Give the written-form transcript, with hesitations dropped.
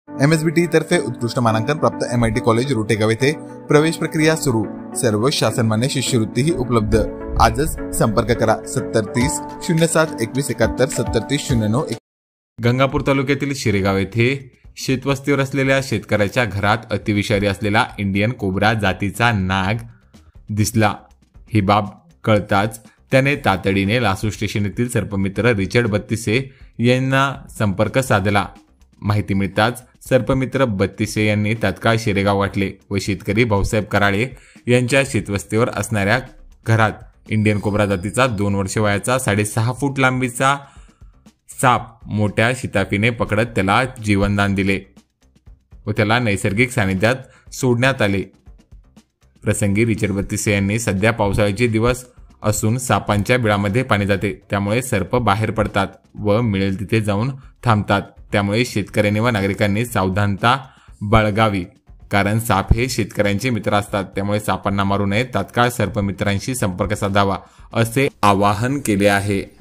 MSBT तर्फे उत्कृष्ट मानांकन प्राप्त MIT कॉलेज रोटेगाव येथे प्रवेश प्रक्रिया सुरू। सर्व शासनमान्य शिष्यवृत्तीही उपलब्ध। आजच संपर्क करा 7030 07 21 71 7030 09। गंगापूर तालुक्यातील शिरेगाव येथे शेतवस्तीवर असलेल्या शेतकऱ्याच्या घरात अतिविषारी असलेला इंडियन कोब्रा जातीचा नाग दिसला। ही बाब कळताच त्याने तातडीने लासू स्टेशन येथील सर्पमित्र रिचर्ड बत्तिसे यांना संपर्क साधला। माहिती मिळताच सर्पमित्र बत्तिसे यांनी तात्काळ शिरेगाव गाठले व शेतकरी भाऊसाहेब कराळे यांच्या शेतवस्तीवर असणाऱ्या घरात इंडियन कोब्रा जातीचा 2 वर्ष वयाचा 6.5 फूट लांबीचा साप मोठ्या शिताफीने पकडत त्याला जीवनदान दिले व त्याला नैसर्गिक सानिध्यात सोडण्यात आले। प्रसंगी रिचर्ड बत्तिसे यांनी सध्या पावसाळ्याचे दिवस असून सापांच्या बिळामध्ये पाणी जाते, त्यामुळे सर्प बाहेर पडतात व मिळेल तिथे जाऊन थांबतात। त्यामुळे शेतकऱ्यांनी व नागरिकांनी सावधानता बाळगावी, कारण साप हे शेतकऱ्यांचे मित्र असतात। त्यामुळे सापांना मारू नये, तात्काळ सर्पमित्रांशी संपर्क साधावा असे आवाहन केले आहे।